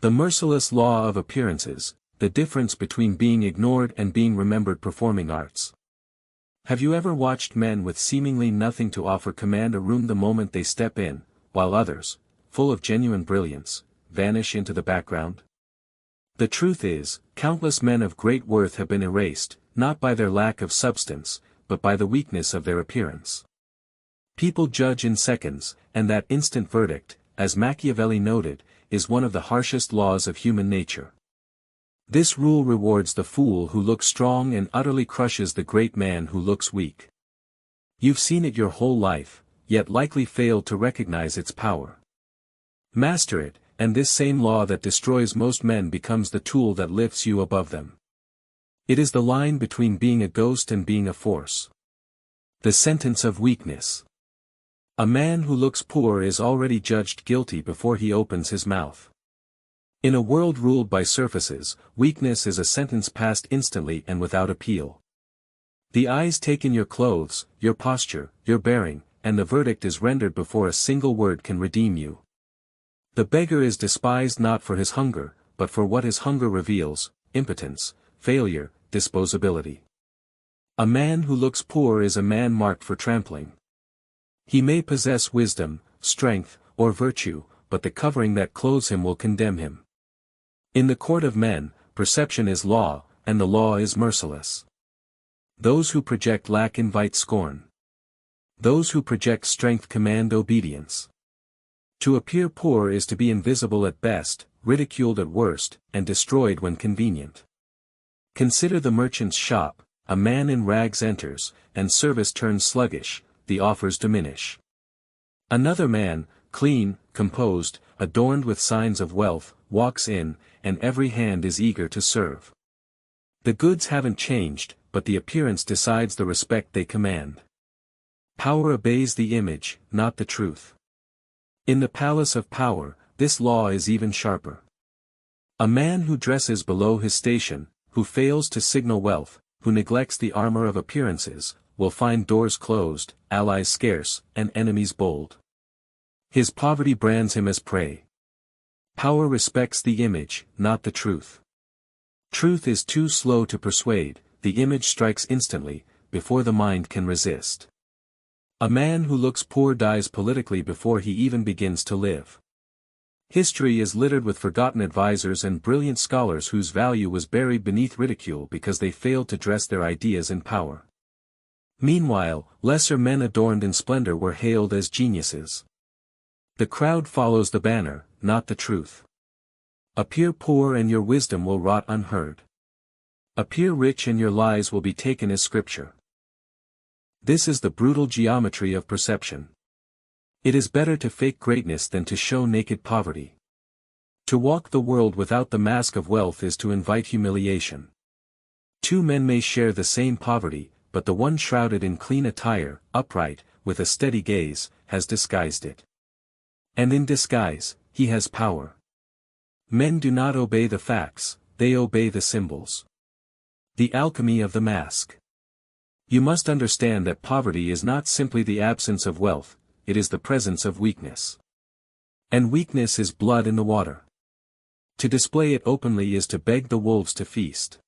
The merciless law of appearances, the difference between being ignored and being remembered performing arts. Have you ever watched men with seemingly nothing to offer command a room the moment they step in, while others, full of genuine brilliance, vanish into the background? The truth is, countless men of great worth have been erased, not by their lack of substance, but by the weakness of their appearance. People judge in seconds, and that instant verdict, as Machiavelli noted, is one of the harshest laws of human nature. This rule rewards the fool who looks strong and utterly crushes the great man who looks weak. You've seen it your whole life, yet likely failed to recognize its power. Master it, and this same law that destroys most men becomes the tool that lifts you above them. It is the line between being a ghost and being a force. The sentence of weakness. A man who looks poor is already judged guilty before he opens his mouth. In a world ruled by surfaces, weakness is a sentence passed instantly and without appeal. The eyes take in your clothes, your posture, your bearing, and the verdict is rendered before a single word can redeem you. The beggar is despised not for his hunger, but for what his hunger reveals: impotence, failure, disposability. A man who looks poor is a man marked for trampling. He may possess wisdom, strength, or virtue, but the covering that clothes him will condemn him. In the court of men, perception is law, and the law is merciless. Those who project lack invite scorn. Those who project strength command obedience. To appear poor is to be invisible at best, ridiculed at worst, and destroyed when convenient. Consider the merchant's shop: a man in rags enters, and service turns sluggish, the offers diminish. Another man, clean, composed, adorned with signs of wealth, walks in, and every hand is eager to serve. The goods haven't changed, but the appearance decides the respect they command. Power obeys the image, not the truth. In the palace of power, this law is even sharper. A man who dresses below his station, who fails to signal wealth, who neglects the armor of appearances, will find doors closed, allies scarce, and enemies bold. His poverty brands him as prey. Power respects the image, not the truth. Truth is too slow to persuade, the image strikes instantly, before the mind can resist. A man who looks poor dies politically before he even begins to live. History is littered with forgotten advisors and brilliant scholars whose value was buried beneath ridicule because they failed to dress their ideas in power. Meanwhile, lesser men adorned in splendor were hailed as geniuses. The crowd follows the banner, not the truth. Appear poor and your wisdom will rot unheard. Appear rich and your lies will be taken as scripture. This is the brutal geometry of perception. It is better to fake greatness than to show naked poverty. To walk the world without the mask of wealth is to invite humiliation. Two men may share the same poverty, but the one shrouded in clean attire, upright, with a steady gaze, has disguised it. And in disguise, he has power. Men do not obey the facts, they obey the symbols. The alchemy of the mask. You must understand that poverty is not simply the absence of wealth, it is the presence of weakness. And weakness is blood in the water. To display it openly is to beg the wolves to feast.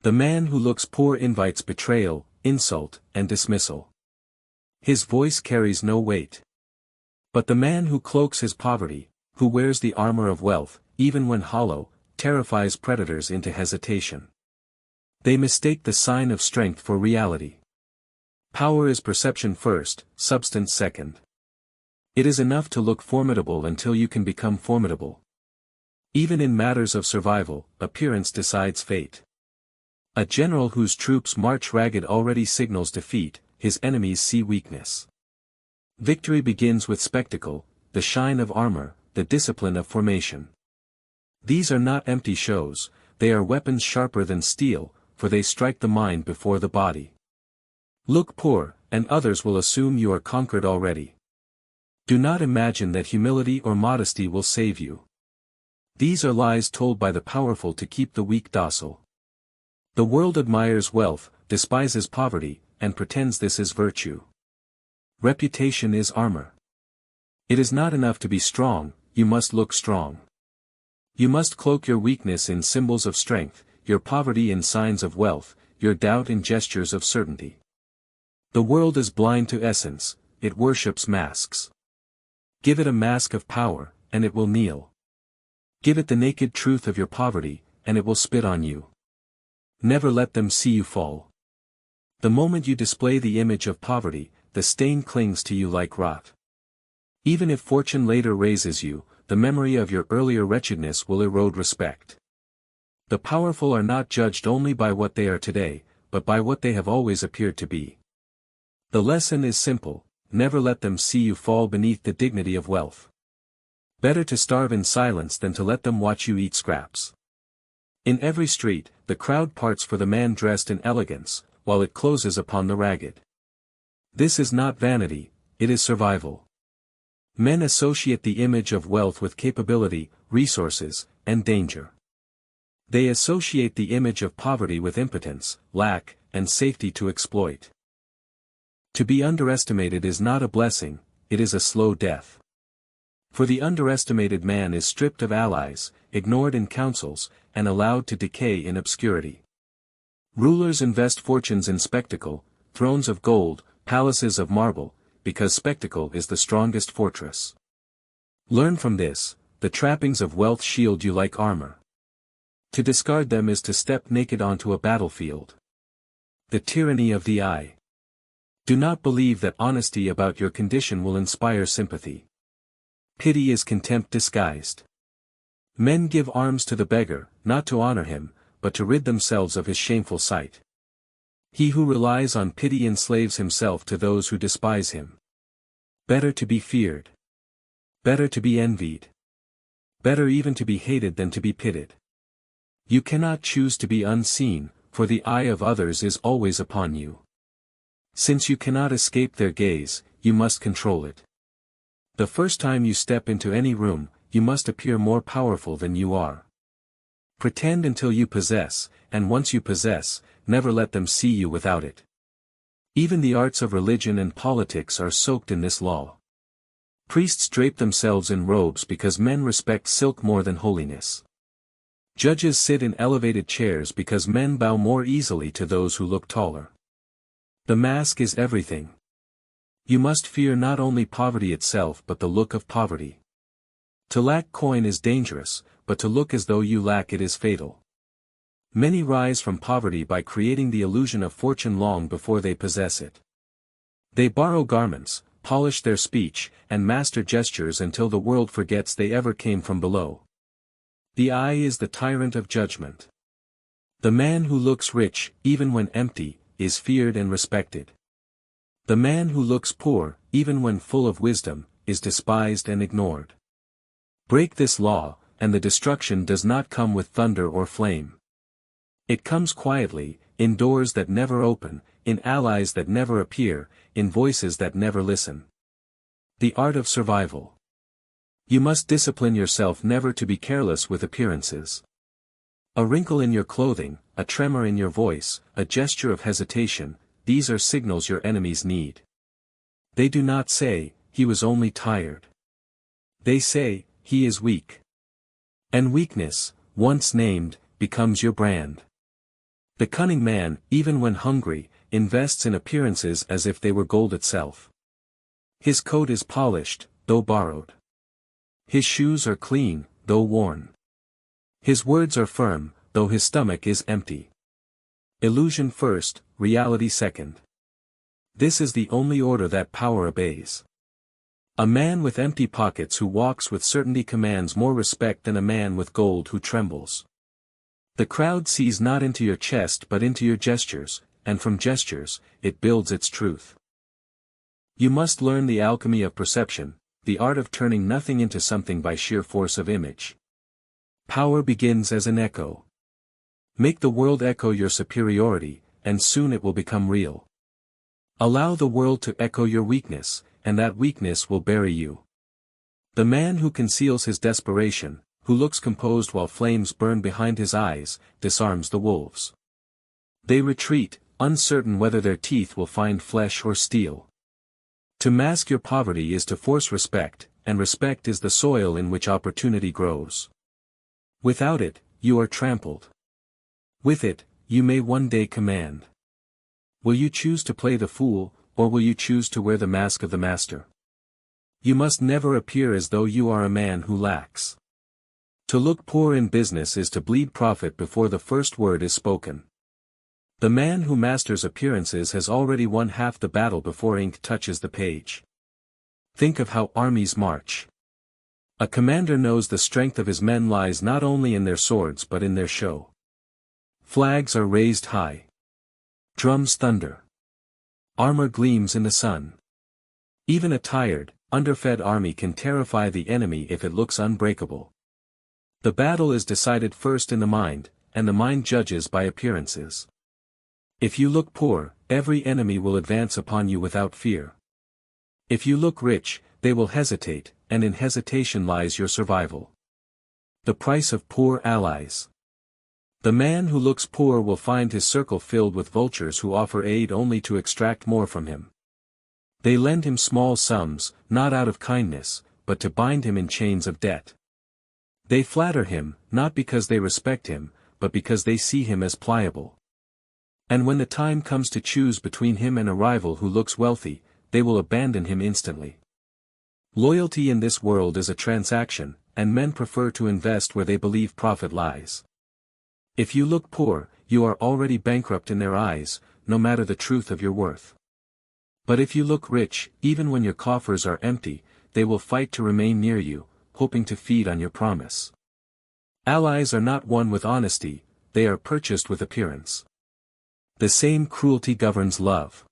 The man who looks poor invites betrayal, insult, and dismissal. His voice carries no weight. But the man who cloaks his poverty, who wears the armor of wealth, even when hollow, terrifies predators into hesitation. They mistake the sign of strength for reality. Power is perception first, substance second. It is enough to look formidable until you can become formidable. Even in matters of survival, appearance decides fate. A general whose troops march ragged already signals defeat, his enemies see weakness. Victory begins with spectacle, the shine of armor, the discipline of formation. These are not empty shows, they are weapons sharper than steel, for they strike the mind before the body. Look poor, and others will assume you are conquered already. Do not imagine that humility or modesty will save you. These are lies told by the powerful to keep the weak docile. The world admires wealth, despises poverty, and pretends this is virtue. Reputation is armor. It is not enough to be strong, you must look strong. You must cloak your weakness in symbols of strength, your poverty in signs of wealth, your doubt in gestures of certainty. The world is blind to essence, it worships masks. Give it a mask of power, and it will kneel. Give it the naked truth of your poverty, and it will spit on you. Never let them see you fall. The moment you display the image of poverty, the stain clings to you like rot. Even if fortune later raises you, the memory of your earlier wretchedness will erode respect. The powerful are not judged only by what they are today, but by what they have always appeared to be. The lesson is simple: never let them see you fall beneath the dignity of wealth. Better to starve in silence than to let them watch you eat scraps. In every street, the crowd parts for the man dressed in elegance, while it closes upon the ragged. This is not vanity, it is survival. Men associate the image of wealth with capability, resources, and danger. They associate the image of poverty with impotence, lack, and safety to exploit. To be underestimated is not a blessing, it is a slow death. For the underestimated man is stripped of allies, ignored in councils, and allowed to decay in obscurity. Rulers invest fortunes in spectacle, thrones of gold, palaces of marble, because spectacle is the strongest fortress. Learn from this: the trappings of wealth shield you like armor. To discard them is to step naked onto a battlefield. The tyranny of the eye. Do not believe that honesty about your condition will inspire sympathy. Pity is contempt disguised. Men give alms to the beggar, not to honor him, but to rid themselves of his shameful sight. He who relies on pity enslaves himself to those who despise him. Better to be feared. Better to be envied. Better even to be hated than to be pitied. You cannot choose to be unseen, for the eye of others is always upon you. Since you cannot escape their gaze, you must control it. The first time you step into any room, you must appear more powerful than you are. Pretend until you possess, and once you possess, never let them see you without it. Even the arts of religion and politics are soaked in this law. Priests drape themselves in robes because men respect silk more than holiness. Judges sit in elevated chairs because men bow more easily to those who look taller. The mask is everything. You must fear not only poverty itself but the look of poverty. To lack coin is dangerous, but to look as though you lack it is fatal. Many rise from poverty by creating the illusion of fortune long before they possess it. They borrow garments, polish their speech, and master gestures until the world forgets they ever came from below. The eye is the tyrant of judgment. The man who looks rich, even when empty, is feared and respected. The man who looks poor, even when full of wisdom, is despised and ignored. Break this law, and the destruction does not come with thunder or flame. It comes quietly, in doors that never open, in allies that never appear, in voices that never listen. The art of survival. You must discipline yourself never to be careless with appearances. A wrinkle in your clothing, a tremor in your voice, a gesture of hesitation, these are signals your enemies need. They do not say, "He was only tired." They say, "He is weak." And weakness, once named, becomes your brand. The cunning man, even when hungry, invests in appearances as if they were gold itself. His coat is polished, though borrowed. His shoes are clean, though worn. His words are firm, though his stomach is empty. Illusion first, reality second. This is the only order that power obeys. A man with empty pockets who walks with certainty commands more respect than a man with gold who trembles. The crowd sees not into your chest but into your gestures, and from gestures, it builds its truth. You must learn the alchemy of perception, the art of turning nothing into something by sheer force of image. Power begins as an echo. Make the world echo your superiority, and soon it will become real. Allow the world to echo your weakness, and that weakness will bury you. The man who conceals his desperation, who looks composed while flames burn behind his eyes, disarms the wolves. They retreat, uncertain whether their teeth will find flesh or steel. To mask your poverty is to force respect, and respect is the soil in which opportunity grows. Without it, you are trampled. With it, you may one day command. Will you choose to play the fool, or will you choose to wear the mask of the master? You must never appear as though you are a man who lacks. To look poor in business is to bleed profit before the first word is spoken. The man who masters appearances has already won half the battle before ink touches the page. Think of how armies march. A commander knows the strength of his men lies not only in their swords but in their show. Flags are raised high. Drums thunder. Armor gleams in the sun. Even a tired, underfed army can terrify the enemy if it looks unbreakable. The battle is decided first in the mind, and the mind judges by appearances. If you look poor, every enemy will advance upon you without fear. If you look rich, they will hesitate, and in hesitation lies your survival. The price of poor allies. The man who looks poor will find his circle filled with vultures who offer aid only to extract more from him. They lend him small sums, not out of kindness, but to bind him in chains of debt. They flatter him, not because they respect him, but because they see him as pliable. And when the time comes to choose between him and a rival who looks wealthy, they will abandon him instantly. Loyalty in this world is a transaction, and men prefer to invest where they believe profit lies. If you look poor, you are already bankrupt in their eyes, no matter the truth of your worth. But if you look rich, even when your coffers are empty, they will fight to remain near you, hoping to feed on your promise. Allies are not won with honesty, they are purchased with appearance. The same cruelty governs love.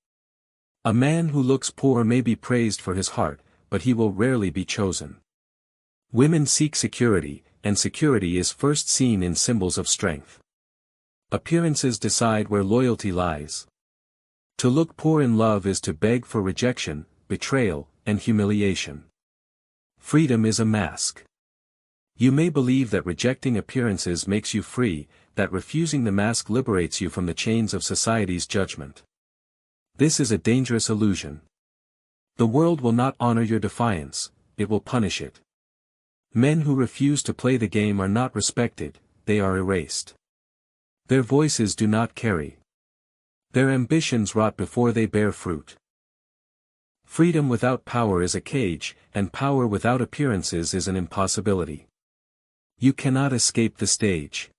A man who looks poor may be praised for his heart, but he will rarely be chosen. Women seek security, and security is first seen in symbols of strength. Appearances decide where loyalty lies. To look poor in love is to beg for rejection, betrayal, and humiliation. Freedom is a mask. You may believe that rejecting appearances makes you free, that refusing the mask liberates you from the chains of society's judgment. This is a dangerous illusion. The world will not honor your defiance, it will punish it. Men who refuse to play the game are not respected, they are erased. Their voices do not carry. Their ambitions rot before they bear fruit. Freedom without power is a cage, and power without appearances is an impossibility. You cannot escape the stage.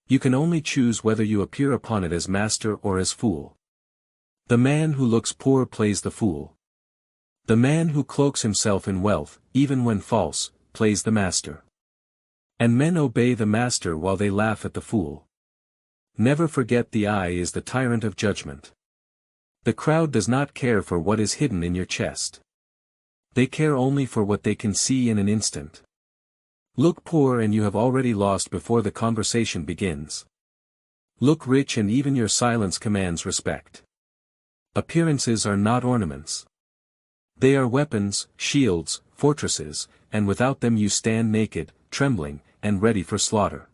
You can only choose whether you appear upon it as master or as fool. The man who looks poor plays the fool. The man who cloaks himself in wealth, even when false, plays the master. And men obey the master while they laugh at the fool. Never forget the eye is the tyrant of judgment. The crowd does not care for what is hidden in your chest. They care only for what they can see in an instant. Look poor and you have already lost before the conversation begins. Look rich and even your silence commands respect. Appearances are not ornaments. They are weapons, shields, fortresses, and without them you stand naked, trembling, and ready for slaughter.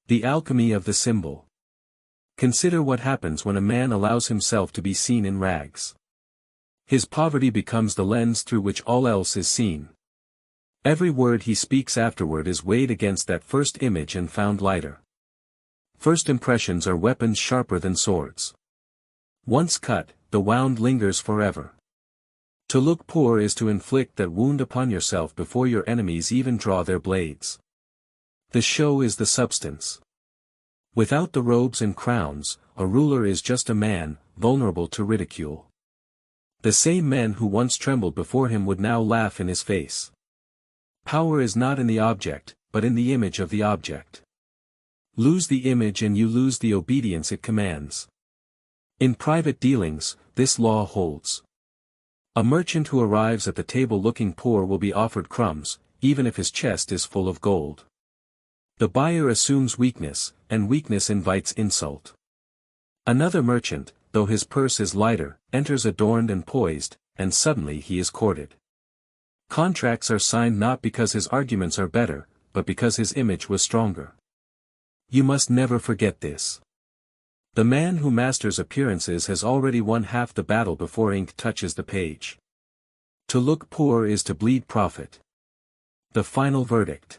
The alchemy of the symbol. Consider what happens when a man allows himself to be seen in rags. His poverty becomes the lens through which all else is seen. Every word he speaks afterward is weighed against that first image and found lighter. First impressions are weapons sharper than swords. Once cut, the wound lingers forever. To look poor is to inflict that wound upon yourself before your enemies even draw their blades. The show is the substance. Without the robes and crowns, a ruler is just a man, vulnerable to ridicule. The same men who once trembled before him would now laugh in his face. Power is not in the object, but in the image of the object. Lose the image and you lose the obedience it commands. In private dealings, this law holds. A merchant who arrives at the table looking poor will be offered crumbs, even if his chest is full of gold. The buyer assumes weakness, and weakness invites insult. Another merchant, though his purse is lighter, enters adorned and poised, and suddenly he is courted. Contracts are signed not because his arguments are better, but because his image was stronger. You must never forget this. The man who masters appearances has already won half the battle before ink touches the page. To look poor is to bleed profit. The final verdict.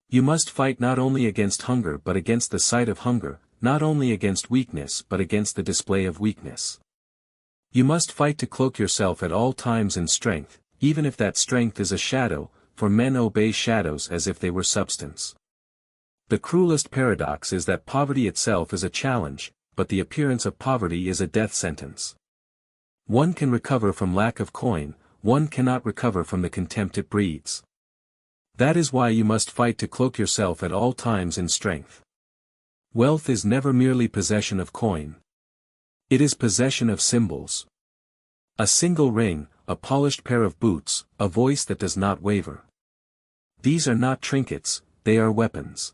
You must fight not only against hunger but against the sight of hunger, not only against weakness but against the display of weakness. You must fight to cloak yourself at all times in strength, even if that strength is a shadow, for men obey shadows as if they were substance. The cruelest paradox is that poverty itself is a challenge, but the appearance of poverty is a death sentence. One can recover from lack of coin, one cannot recover from the contempt it breeds. That is why you must fight to cloak yourself at all times in strength. Wealth is never merely possession of coin. It is possession of symbols. A single ring, a polished pair of boots, a voice that does not waver. These are not trinkets, they are weapons.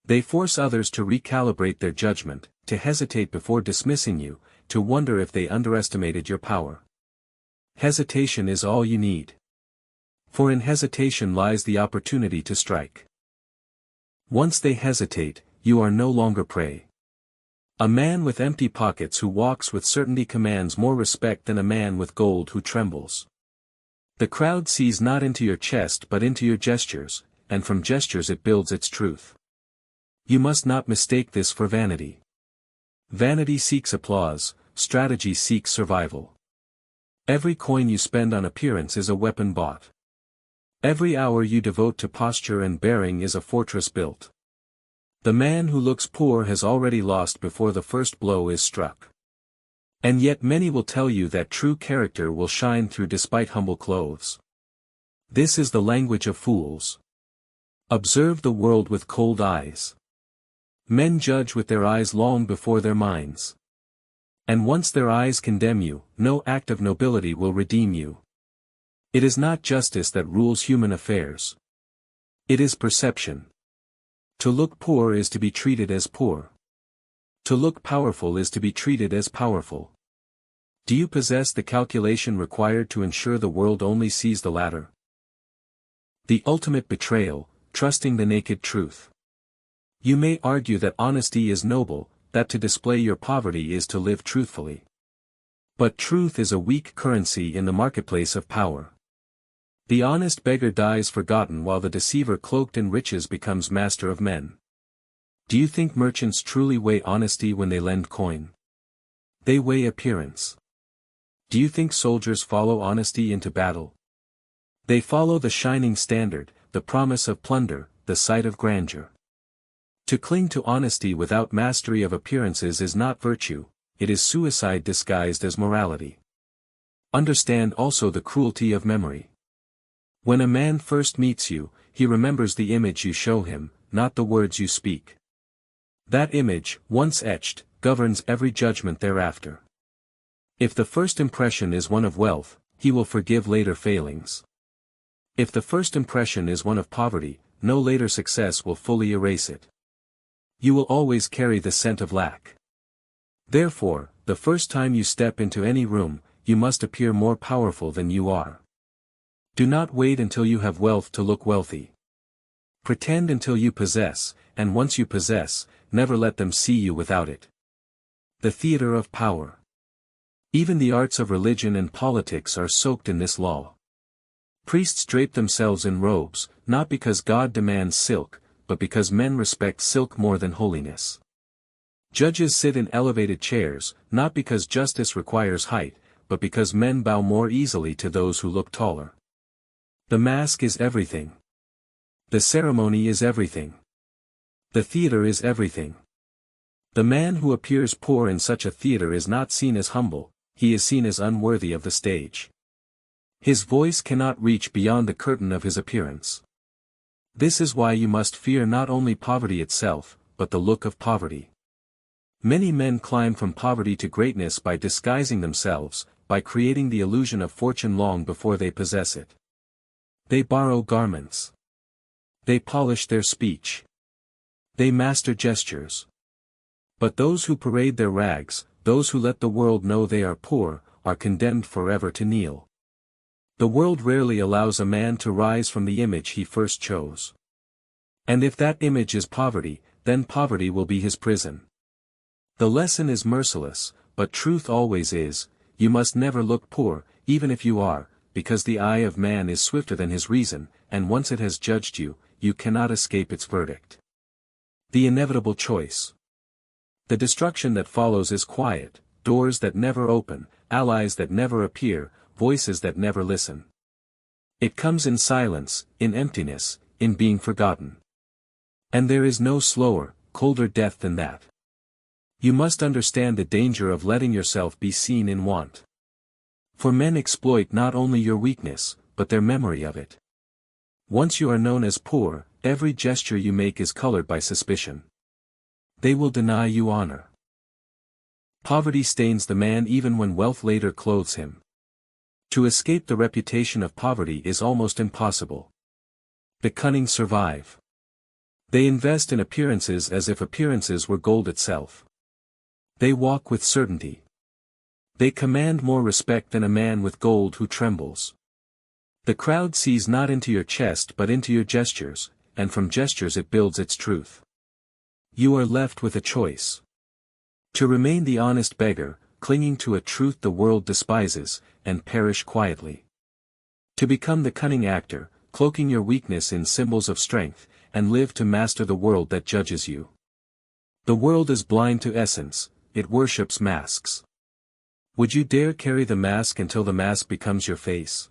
They force others to recalibrate their judgment, to hesitate before dismissing you, to wonder if they underestimated your power. Hesitation is all you need. For in hesitation lies the opportunity to strike. Once they hesitate, you are no longer prey. A man with empty pockets who walks with certainty commands more respect than a man with gold who trembles. The crowd sees not into your chest but into your gestures, and from gestures it builds its truth. You must not mistake this for vanity. Vanity seeks applause, strategy seeks survival. Every coin you spend on appearance is a weapon bought. Every hour you devote to posture and bearing is a fortress built. The man who looks poor has already lost before the first blow is struck. And yet many will tell you that true character will shine through despite humble clothes. This is the language of fools. Observe the world with cold eyes. Men judge with their eyes long before their minds. And once their eyes condemn you, no act of nobility will redeem you. It is not justice that rules human affairs. It is perception. To look poor is to be treated as poor. To look powerful is to be treated as powerful. Do you possess the calculation required to ensure the world only sees the latter? The ultimate betrayal, trusting the naked truth. You may argue that honesty is noble, that to display your poverty is to live truthfully. But truth is a weak currency in the marketplace of power. The honest beggar dies forgotten while the deceiver cloaked in riches becomes master of men. Do you think merchants truly weigh honesty when they lend coin? They weigh appearance. Do you think soldiers follow honesty into battle? They follow the shining standard, the promise of plunder, the sight of grandeur. To cling to honesty without mastery of appearances is not virtue, it is suicide disguised as morality. Understand also the cruelty of memory. When a man first meets you, he remembers the image you show him, not the words you speak. That image, once etched, governs every judgment thereafter. If the first impression is one of wealth, he will forgive later failings. If the first impression is one of poverty, no later success will fully erase it. You will always carry the scent of lack. Therefore, the first time you step into any room, you must appear more powerful than you are. Do not wait until you have wealth to look wealthy. Pretend until you possess, and once you possess, never let them see you without it. The theater of power. Even the arts of religion and politics are soaked in this law. Priests drape themselves in robes, not because God demands silk, but because men respect silk more than holiness. Judges sit in elevated chairs, not because justice requires height, but because men bow more easily to those who look taller. The mask is everything. The ceremony is everything. The theater is everything. The man who appears poor in such a theater is not seen as humble, he is seen as unworthy of the stage. His voice cannot reach beyond the curtain of his appearance. This is why you must fear not only poverty itself, but the look of poverty. Many men climb from poverty to greatness by disguising themselves, by creating the illusion of fortune long before they possess it. They borrow garments. They polish their speech. They master gestures. But those who parade their rags, those who let the world know they are poor, are condemned forever to kneel. The world rarely allows a man to rise from the image he first chose. And if that image is poverty, then poverty will be his prison. The lesson is merciless, but truth always is, you must never look poor, even if you are, because the eye of man is swifter than his reason, and once it has judged you, you cannot escape its verdict. The inevitable choice. The destruction that follows is quiet, doors that never open, allies that never appear, voices that never listen. It comes in silence, in emptiness, in being forgotten. And there is no slower, colder death than that. You must understand the danger of letting yourself be seen in want. For men exploit not only your weakness, but their memory of it. Once you are known as poor, every gesture you make is colored by suspicion. They will deny you honor. Poverty stains the man even when wealth later clothes him. To escape the reputation of poverty is almost impossible. The cunning survive. They invest in appearances as if appearances were gold itself. They walk with certainty. They command more respect than a man with gold who trembles. The crowd sees not into your chest but into your gestures, and from gestures it builds its truth. You are left with a choice. To remain the honest beggar, clinging to a truth the world despises, and perish quietly. To become the cunning actor, cloaking your weakness in symbols of strength, and live to master the world that judges you. The world is blind to essence, it worships masks. Would you dare carry the mask until the mask becomes your face?